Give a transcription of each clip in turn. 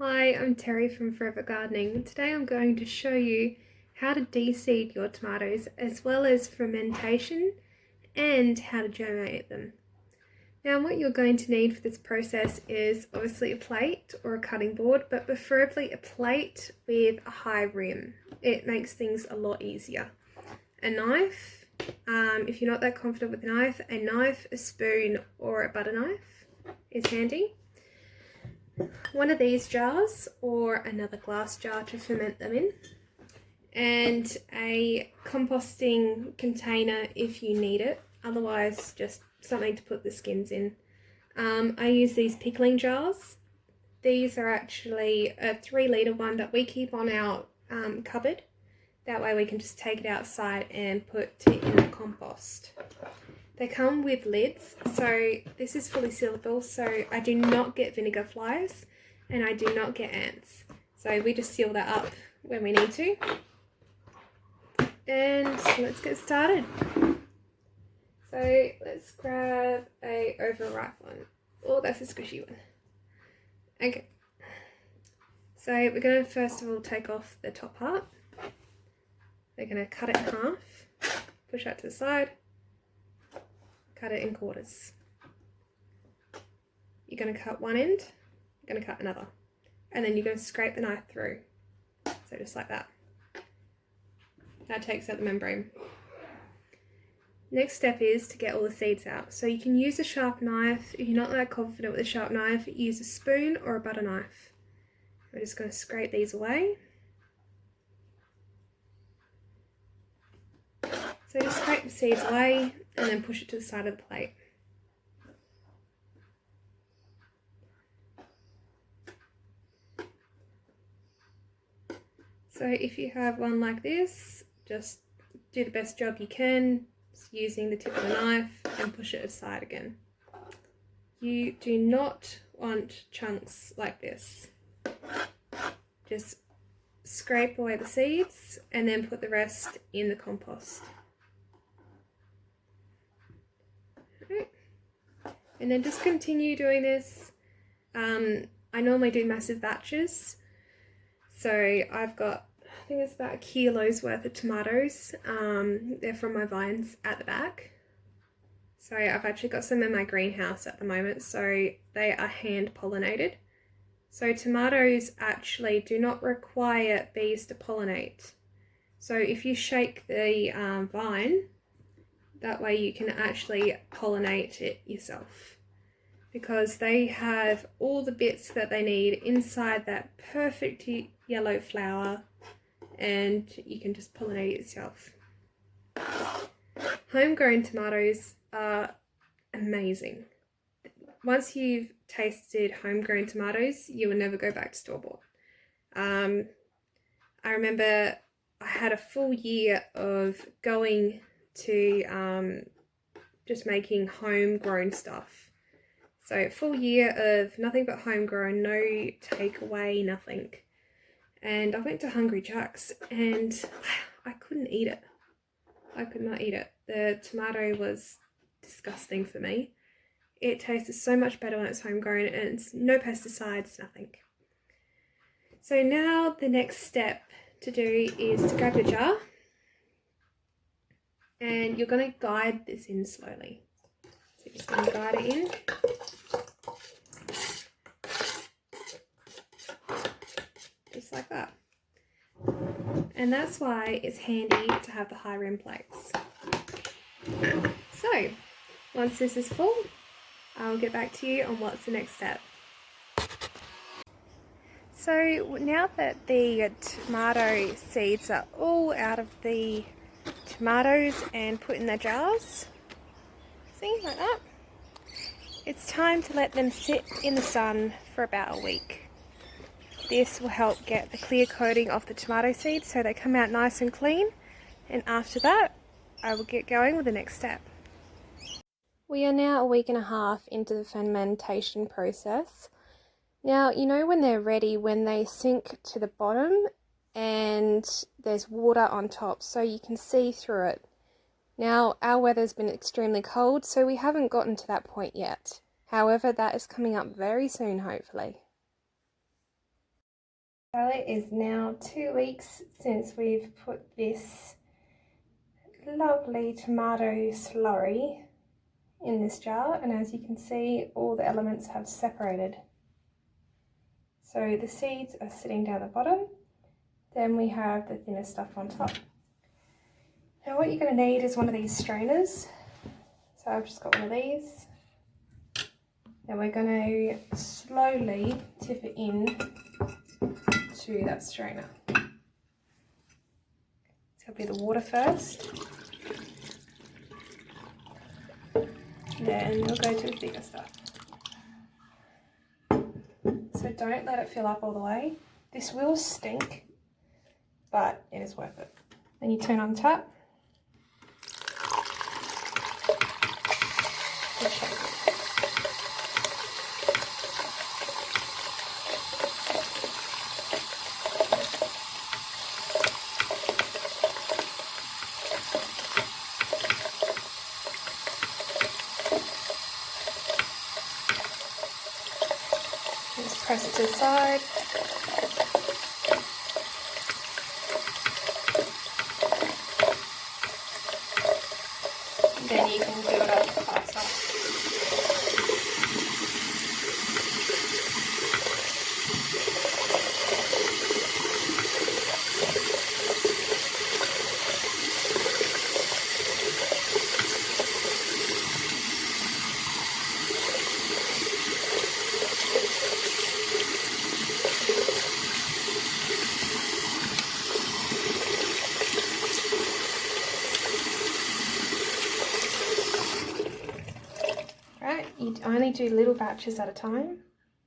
Hi, I'm Terry from Forever Gardening. Today I'm going to show you how to de-seed your tomatoes as well as fermentation and how to germinate them. Now what you're going to need for this process is obviously a plate or a cutting board, but preferably a plate with a high rim. It makes things a lot easier. A knife, if you're not that confident with a knife, a spoon or a butter knife is handy. One of these jars or another glass jar to ferment them in, and a composting container if you need it, otherwise just something to put the skins in. I use these pickling jars. These are actually a 3 litre one that we keep on our cupboard. That way we can just take it outside and put it in the compost. They come with lids, so this is fully sealable, so I do not get vinegar flies and I do not get ants. So we just seal that up when we need to. And let's get started. So let's grab a overripe one. Oh, that's a squishy one. Okay. So we're going to first of all take off the top part. We're going to cut it in half, push that to the side, cut it in quarters. You're going to cut one end, you're going to cut another, and then you're going to scrape the knife through. So just like that. That takes out the membrane. Next step is to get all the seeds out. So you can use a sharp knife. If you're not that confident with a sharp knife, use a spoon or a butter knife. We're just going to scrape these away. So just scrape the seeds away and then push it to the side of the plate. So if you have one like this, just do the best job you can using the tip of the knife and push it aside again. You do not want chunks like this. Just scrape away the seeds and then put the rest in the compost. And then just continue doing this. I normally do massive batches. So I've got, I think it's about 1 kilo's worth of tomatoes. They're from my vines at the back. So I've actually got some in my greenhouse at the moment, so they are hand pollinated. So tomatoes actually do not require bees to pollinate. So if you shake the vine, that way you can actually pollinate it yourself, because they have all the bits that they need inside that perfect yellow flower, and you can just pollinate it yourself. Homegrown tomatoes are amazing. Once you've tasted homegrown tomatoes, you will never go back to store-bought. I remember I had a full year of going to just making homegrown stuff. So a full year of nothing but homegrown, no takeaway, nothing. And I went to Hungry Jack's and I couldn't eat it. I could not eat it. The tomato was disgusting for me. It tasted so much better when it's homegrown, and it's no pesticides, nothing. So now the next step to do is to grab your jar, and you're going to guide this in slowly. So you're just going to guide it in. Just like that. And that's why it's handy to have the high rim plates. So once this is full, I'll get back to you on what's the next step. So now that the tomato seeds are all out of the tomatoes and put in the jars, see, like that, it's time to let them sit in the sun for about a week. This will help get the clear coating off the tomato seeds so they come out nice and clean, and after that I will get going with the next step. We are now a week and a half into the fermentation process. Now, you know when they're ready, when they sink to the bottom and there's water on top so you can see through it. Now, our weather's been extremely cold, so we haven't gotten to that point yet. However, that is coming up very soon, hopefully. So it is now 2 weeks since we've put this lovely tomato slurry in this jar, and as you can see, all the elements have separated. So the seeds are sitting down the bottom, then we have the thinner stuff on top. Now what you're going to need is one of these strainers. So I've just got one of these. Then we're going to slowly tip it in to that strainer. So it'll be the water first. Then we'll go to the thicker stuff. So don't let it fill up all the way. This will stink, but it is worth it. Then you turn on the tap. And shake it. Just press it to the side. And then you can build up faster. Right, you only do little batches at a time,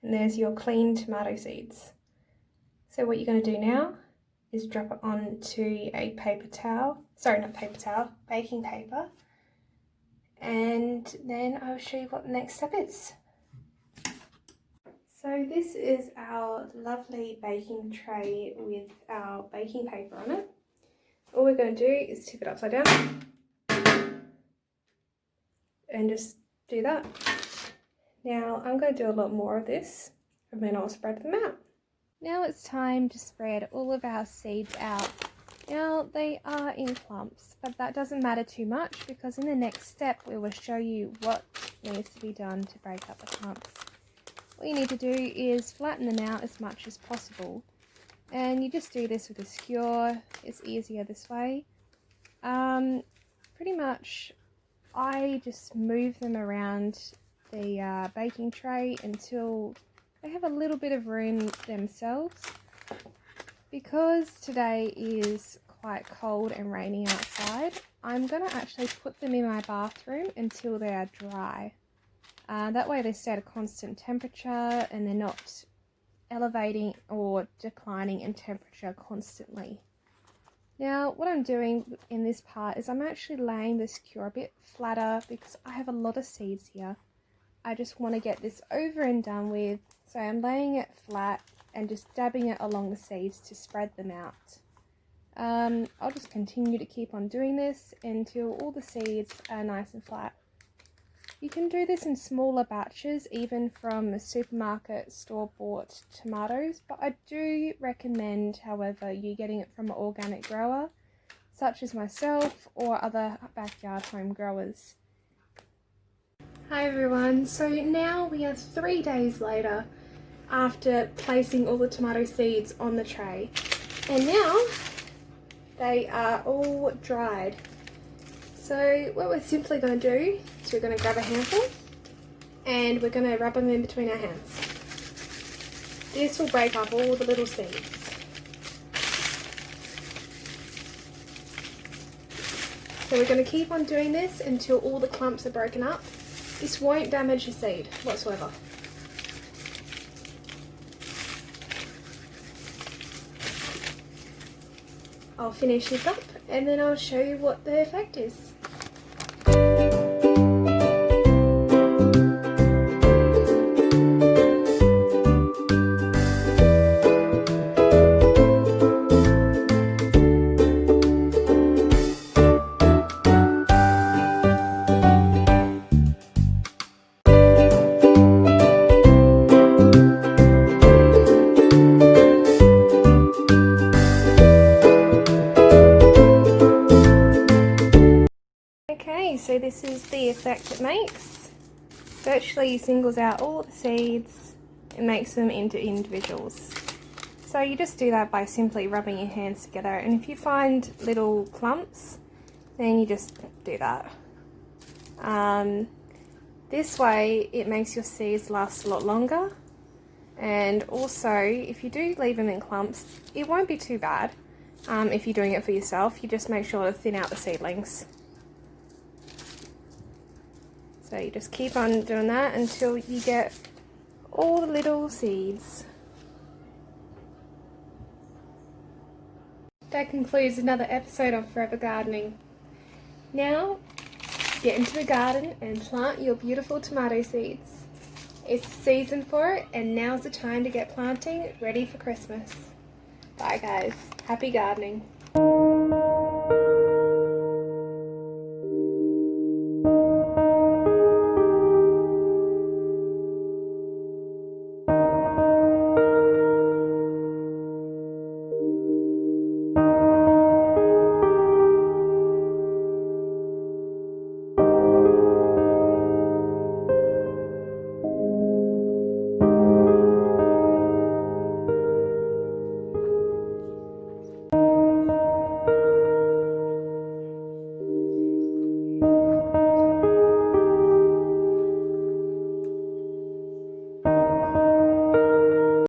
and there's your clean tomato seeds. So what you're going to do now is drop it onto a paper towel, sorry not paper towel, baking paper, and then I'll show you what the next step is. So this is our lovely baking tray with our baking paper on it. All we're going to do is tip it upside down and just do that. Now I'm going to do a lot more of this and then I'll spread them out. Now it's time to spread all of our seeds out. Now they are in clumps, but that doesn't matter too much because in the next step we will show you what needs to be done to break up the clumps. What you need to do is flatten them out as much as possible, and you just do this with a skewer. It's easier this way. Pretty much I just move them around the baking tray until they have a little bit of room themselves. Because today is quite cold and rainy outside, I'm going to actually put them in my bathroom until they are dry. That way they stay at a constant temperature and they're not elevating or declining in temperature constantly. Now what I'm doing in this part is I'm actually laying the skewer a bit flatter because I have a lot of seeds here. I just want to get this over and done with, so I'm laying it flat and just dabbing it along the seeds to spread them out. I'll just continue to keep on doing this until all the seeds are nice and flat. You can do this in smaller batches, even from supermarket store-bought tomatoes, but I do recommend, however, you getting it from an organic grower, such as myself or other backyard home growers. Hi everyone, so now we are 3 days later after placing all the tomato seeds on the tray, and now they are all dried. So what we're simply going to do is we're going to grab a handful and we're going to rub them in between our hands. This will break up all the little seeds. So we're going to keep on doing this until all the clumps are broken up. This won't damage your seed whatsoever. I'll finish this up and then I'll show you what the effect is. this is the effect it makes. Virtually singles out all the seeds and makes them into individuals. So you just do that by simply rubbing your hands together, and if you find little clumps, then you just do that. This way it makes your seeds last a lot longer, and also if you do leave them in clumps, it won't be too bad. If you're doing it for yourself, you just make sure to thin out the seedlings. So you just keep on doing that until you get all the little seeds. That concludes another episode of Forever Gardening. Now, get into the garden and plant your beautiful tomato seeds. It's the season for it, and now's the time to get planting ready for Christmas. Bye guys. Happy gardening.